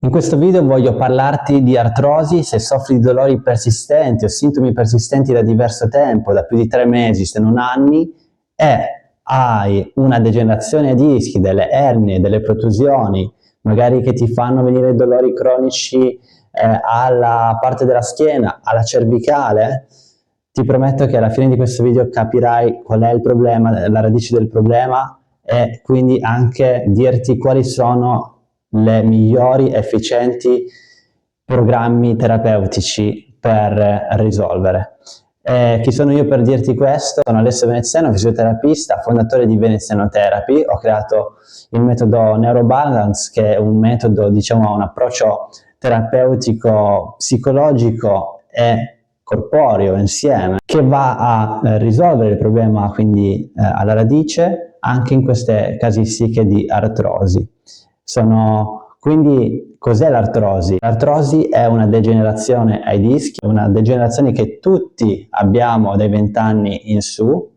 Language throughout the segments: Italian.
In questo video voglio parlarti di artrosi. Se soffri di dolori persistenti o sintomi persistenti da diverso tempo, da più di 3 mesi se non anni, e hai una degenerazione ai dischi, delle ernie, delle protusioni, magari che ti fanno venire dolori cronici alla parte della schiena, alla cervicale, ti prometto che alla fine di questo video capirai qual è il problema, la radice del problema, e quindi anche dirti quali sono le migliori efficienti programmi terapeutici per risolvere. Chi sono io per dirti questo? Sono Alessio Veneziano, fisioterapista, fondatore di Veneziano Therapy. Ho creato il metodo Neurobalance, che è un metodo, diciamo, un approccio terapeutico, psicologico e corporeo insieme, che va a risolvere il problema quindi alla radice, anche in queste casistiche di artrosi. Quindi cos'è l'artrosi? L'artrosi è una degenerazione ai dischi, una degenerazione che tutti abbiamo dai 20 anni in su,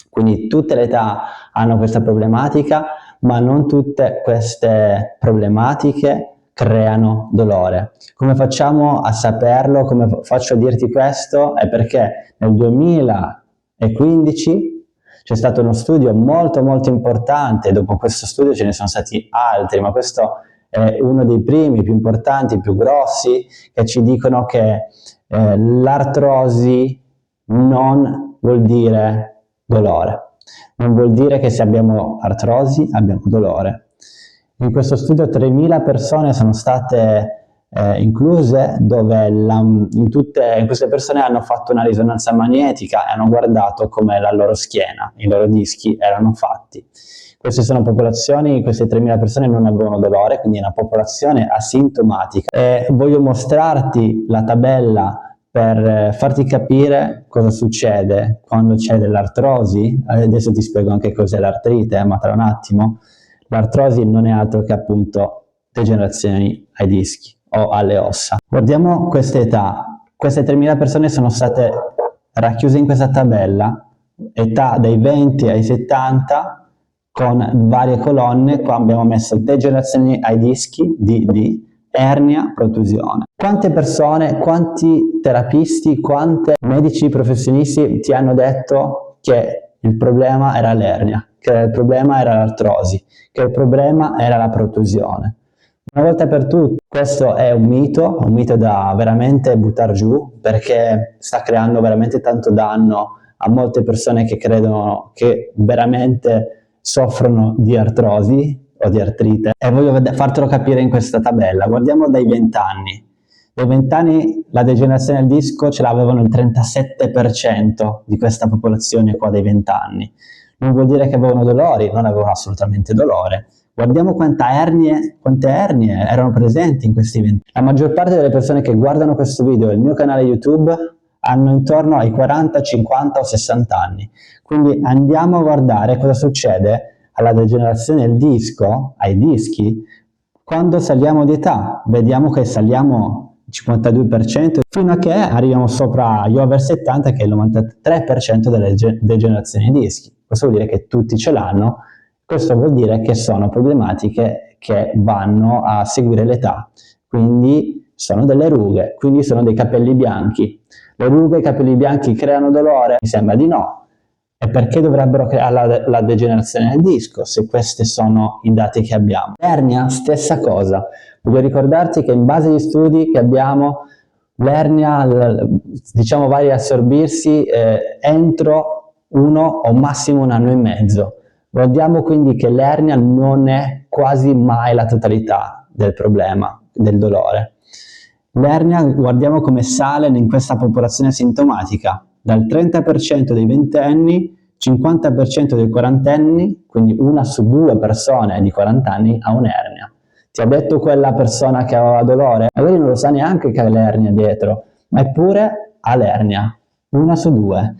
quindi tutte le età hanno questa problematica, ma non tutte queste problematiche creano dolore. Come facciamo a saperlo? Come faccio a dirti questo? È perché nel 2015 c'è stato uno studio molto importante. Dopo questo studio ce ne sono stati altri, ma questo è uno dei primi, più importanti, più grossi, che ci dicono che l'artrosi non vuol dire dolore. Non vuol dire che se abbiamo artrosi abbiamo dolore. In questo studio 3.000 persone sono state incluse, dove in queste persone hanno fatto una risonanza magnetica e hanno guardato come la loro schiena, i loro dischi erano fatti. Queste sono popolazioni, queste 3.000 persone non avevano dolore, quindi è una popolazione asintomatica. E voglio mostrarti la tabella per farti capire cosa succede quando c'è dell'artrosi. Adesso ti spiego anche cos'è l'artrite, ma tra un attimo. L'artrosi non è altro che appunto degenerazioni ai dischi o alle ossa. Guardiamo queste età. Queste 3.000 persone sono state racchiuse in questa tabella, età dai 20 ai 70, con varie colonne. Qua abbiamo messo degenerazioni ai dischi, DD, ernia, protusione. Quante persone, quanti terapisti, quanti medici professionisti ti hanno detto che il problema era l'ernia, che il problema era l'artrosi, che il problema era la protusione? Una volta per tutte, questo è un mito da veramente buttare giù, perché sta creando veramente tanto danno a molte persone che credono che veramente soffrono di artrosi o di artrite, e voglio fartelo capire in questa tabella. Guardiamo dai 20 anni. Dai 20 anni la degenerazione del disco ce l'avevano il 37% di questa popolazione qua dei 20 anni. Non vuol dire che avevano dolori, non avevano assolutamente dolore. Guardiamo quante ernie erano presenti in questi 20 anni. La maggior parte delle persone che guardano questo video e il mio canale YouTube hanno intorno ai 40, 50 o 60 anni. Quindi andiamo a guardare cosa succede alla degenerazione del disco, ai dischi, quando saliamo di età. Vediamo che saliamo il 52% fino a che arriviamo sopra gli over 70, che è il 93% delle degenerazioni ai dischi. Questo vuol dire che tutti ce l'hanno. Questo vuol dire che sono problematiche che vanno a seguire l'età, quindi sono delle rughe, quindi sono dei capelli bianchi. Le rughe e i capelli bianchi creano dolore? Mi sembra di no. E perché dovrebbero creare la degenerazione del disco, se questi sono i dati che abbiamo? L'ernia, stessa cosa. Voglio ricordarti che in base agli studi che abbiamo, l'ernia, diciamo, va a riassorbirsi entro 1 o massimo 1 anno e mezzo. Guardiamo quindi che l'ernia non è quasi mai la totalità del problema, del dolore. L'ernia, guardiamo come sale in questa popolazione asintomatica, dal 30% dei ventenni, 50% dei quarantenni, quindi 1 su 2 persone di 40 anni ha un'ernia. Ti ha detto quella persona che aveva dolore? Magari non lo sa neanche che ha l'ernia dietro, ma eppure ha l'ernia, 1 su 2.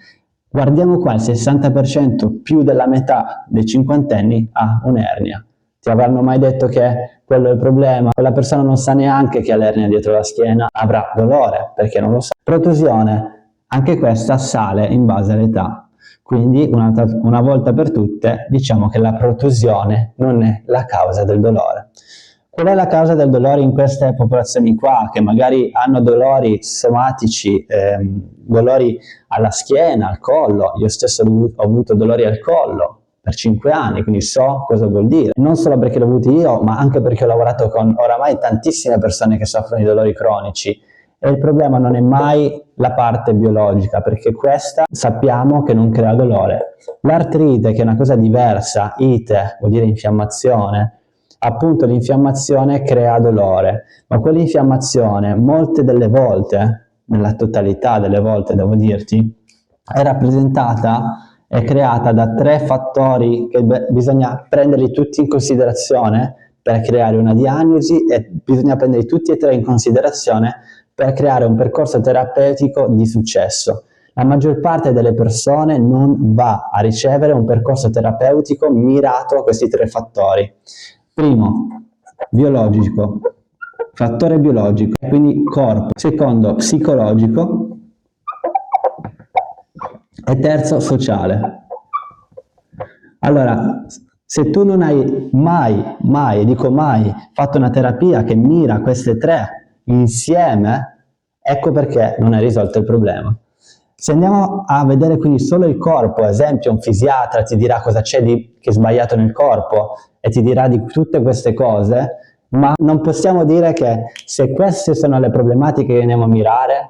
Guardiamo qua, il 60%, più della metà dei cinquantenni ha un'ernia. Ti avranno mai detto che quello è il problema? Quella persona non sa neanche che ha l'ernia dietro la schiena, avrà dolore perché non lo sa. Protusione, anche questa sale in base all'età. Quindi una volta per tutte diciamo che la protusione non è la causa del dolore. Qual è la causa del dolore in queste popolazioni qua, che magari hanno dolori somatici, dolori alla schiena, al collo? Io stesso ho avuto dolori al collo per 5 anni, quindi so cosa vuol dire. Non solo perché l'ho avuto io, ma anche perché ho lavorato con oramai tantissime persone che soffrono di dolori cronici. E il problema non è mai la parte biologica, perché questa sappiamo che non crea dolore. L'artrite, che è una cosa diversa, ite vuol dire infiammazione, appunto l'infiammazione crea dolore, ma quell'infiammazione molte delle volte, nella totalità delle volte devo dirti, è rappresentata e creata da 3 fattori che bisogna prenderli tutti in considerazione per creare una diagnosi, e bisogna prenderli tutti e 3 in considerazione per creare un percorso terapeutico di successo. La maggior parte delle persone non va a ricevere un percorso terapeutico mirato a questi 3 fattori. Primo, biologico, fattore biologico, quindi corpo. Secondo, psicologico. E terzo, sociale. Allora, se tu non hai mai, dico mai, fatto una terapia che mira a queste 3 insieme, ecco perché non hai risolto il problema. Se andiamo a vedere quindi solo il corpo, ad esempio un fisiatra ti dirà cosa c'è che è sbagliato nel corpo e ti dirà di tutte queste cose, ma non possiamo dire che se queste sono le problematiche che andiamo a mirare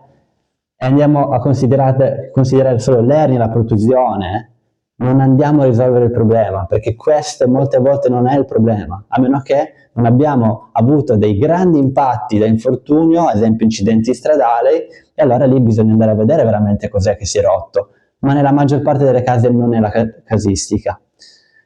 e andiamo a considerare solo l'ernia, la protusione, non andiamo a risolvere il problema, perché questo molte volte non è il problema, a meno che non abbiamo avuto dei grandi impatti da infortunio, ad esempio incidenti stradali, e allora lì bisogna andare a vedere veramente cos'è che si è rotto, ma nella maggior parte delle case non è la casistica.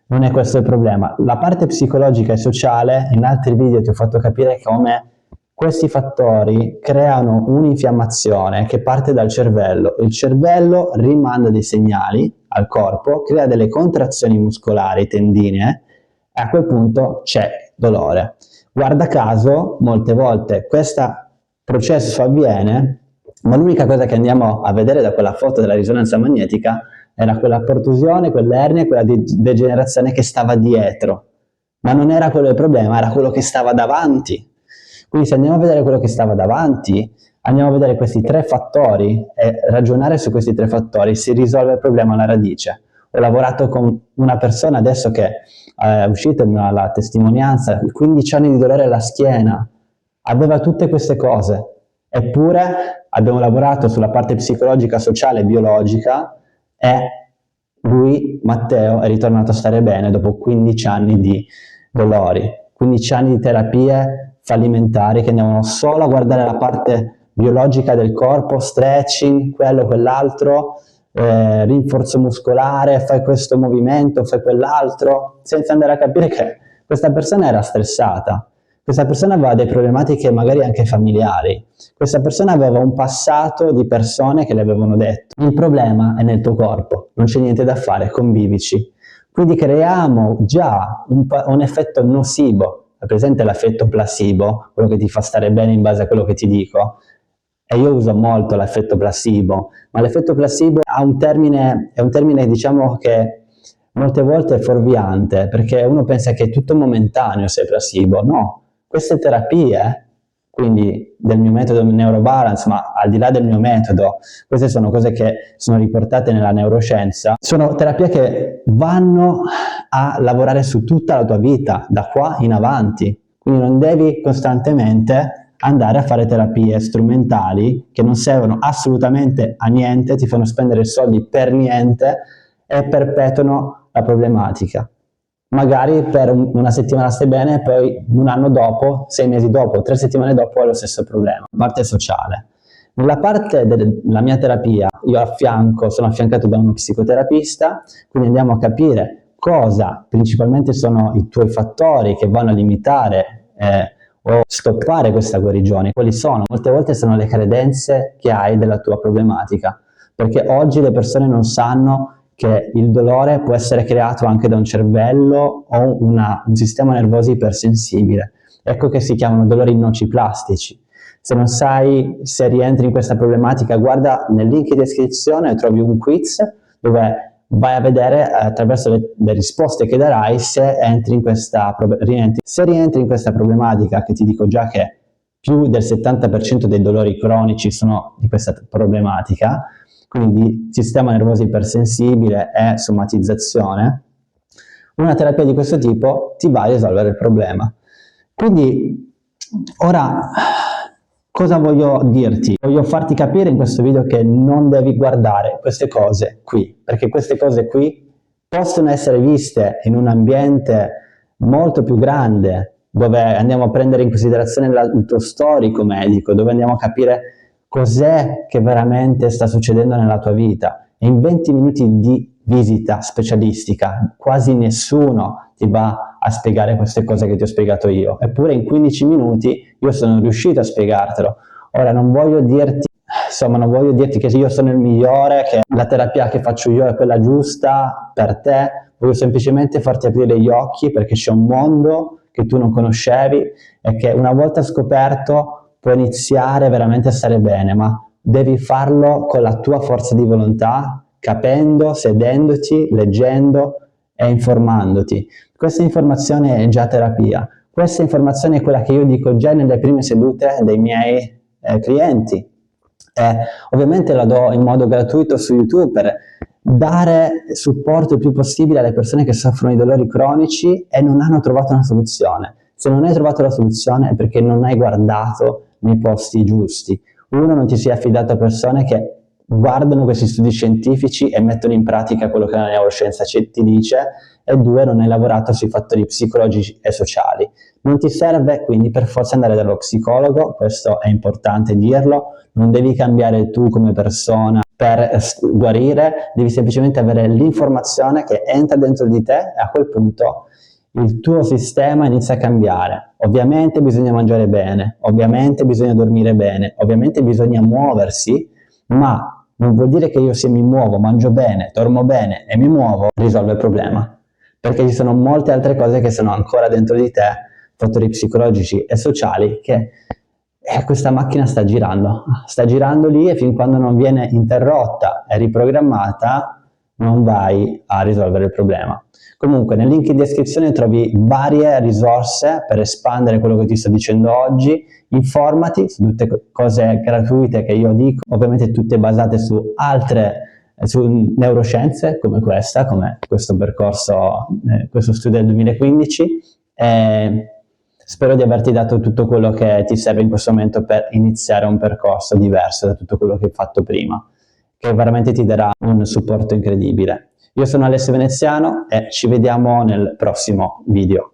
Non è questo il problema. La parte psicologica e sociale, in altri video ti ho fatto capire come questi fattori creano un'infiammazione che parte dal cervello. Il cervello rimanda dei segnali al corpo, crea delle contrazioni muscolari, tendinee, e a quel punto c'è dolore. Guarda caso, molte volte questo processo avviene, ma l'unica cosa che andiamo a vedere da quella foto della risonanza magnetica era quella protusione, quell'ernia, quella degenerazione che stava dietro, ma non era quello il problema, era quello che stava davanti. Quindi se andiamo a vedere quello che stava davanti, andiamo a vedere questi 3 fattori e ragionare su questi 3 fattori, si risolve il problema alla radice. Ho lavorato con una persona adesso che è uscita nella testimonianza, 15 anni di dolore alla schiena, aveva tutte queste cose, eppure abbiamo lavorato sulla parte psicologica, sociale e biologica, e lui, Matteo, è ritornato a stare bene dopo 15 anni di dolori, 15 anni di terapie fallimentari che andavano solo a guardare la parte biologica del corpo, stretching, quello, quell'altro, rinforzo muscolare, fai questo movimento, fai quell'altro, senza andare a capire che questa persona era stressata, questa persona aveva delle problematiche magari anche familiari, questa persona aveva un passato di persone che le avevano detto: il problema è nel tuo corpo, non c'è niente da fare, convivici. Quindi creiamo già un effetto nocivo. È presente l'effetto placebo, quello che ti fa stare bene in base a quello che ti dico? E io uso molto l'effetto placebo, ma l'effetto placebo è un termine diciamo che molte volte è fuorviante, perché uno pensa che è tutto momentaneo se è placebo. No, queste terapie, quindi del mio metodo Neurobalance, ma al di là del mio metodo, queste sono cose che sono riportate nella neuroscienza, sono terapie che vanno a lavorare su tutta la tua vita, da qua in avanti. Quindi non devi costantemente andare a fare terapie strumentali che non servono assolutamente a niente, ti fanno spendere soldi per niente e perpetuano la problematica. Magari per una settimana stai bene e poi un anno dopo, 6 mesi dopo, 3 settimane dopo hai lo stesso problema. Parte sociale. Nella parte della mia terapia io sono affiancato da uno psicoterapista, quindi andiamo a capire cosa principalmente sono i tuoi fattori che vanno a limitare o stoppare questa guarigione. Quali sono? Molte volte sono le credenze che hai della tua problematica, perché oggi le persone non sanno che il dolore può essere creato anche da un cervello o un sistema nervoso ipersensibile. Ecco che si chiamano dolori nociplastici. Se non sai se rientri in questa problematica, guarda nel link di descrizione, trovi un quiz dove vai a vedere attraverso le risposte che darai se rientri in questa problematica, che ti dico già che più del 70% dei dolori cronici sono di questa problematica, quindi di sistema nervoso ipersensibile e somatizzazione. Una terapia di questo tipo ti va a risolvere il problema. Quindi ora cosa voglio dirti? Voglio farti capire in questo video che non devi guardare queste cose qui, perché queste cose qui possono essere viste in un ambiente molto più grande, dove andiamo a prendere in considerazione il tuo storico medico, dove andiamo a capire cos'è che veramente sta succedendo nella tua vita. E in 20 minuti di visita specialistica quasi nessuno ti va a spiegare queste cose che ti ho spiegato io, eppure in 15 minuti io sono riuscito a spiegartelo. Ora non voglio dirti che io sono il migliore, che la terapia che faccio io è quella giusta per te, voglio semplicemente farti aprire gli occhi, perché c'è un mondo che tu non conoscevi e che una volta scoperto può iniziare veramente a stare bene, ma devi farlo con la tua forza di volontà, capendo, sedendoti, leggendo e informandoti. Questa informazione è già terapia, questa informazione è quella che io dico già nelle prime sedute dei miei clienti. Ovviamente la do in modo gratuito su YouTube per dare supporto il più possibile alle persone che soffrono di dolori cronici e non hanno trovato una soluzione. Se non hai trovato la soluzione è perché non hai guardato nei posti giusti. Uno, non ti sei affidato a persone che guardano questi studi scientifici e mettono in pratica quello che la neuroscienza ti dice, e due, non hai lavorato sui fattori psicologici e sociali. Non ti serve quindi per forza andare dallo psicologo, questo è importante dirlo, non devi cambiare tu come persona per guarire, devi semplicemente avere l'informazione che entra dentro di te e a quel punto il tuo sistema inizia a cambiare. Ovviamente bisogna mangiare bene, ovviamente bisogna dormire bene, ovviamente bisogna muoversi, ma non vuol dire che io, se mi muovo, mangio bene, dormo bene e mi muovo, risolve il problema, perché ci sono molte altre cose che sono ancora dentro di te, fattori psicologici e sociali, che questa macchina sta girando lì, e fin quando non viene interrotta e riprogrammata non vai a risolvere il problema. Comunque nel link in descrizione trovi varie risorse per espandere quello che ti sto dicendo oggi. Informati su tutte cose gratuite che io dico, ovviamente tutte basate su neuroscienze come questo percorso, questo studio del 2015. Spero di averti dato tutto quello che ti serve in questo momento per iniziare un percorso diverso da tutto quello che hai fatto prima, che veramente ti darà un supporto incredibile. Io sono Alessio Veneziano e ci vediamo nel prossimo video.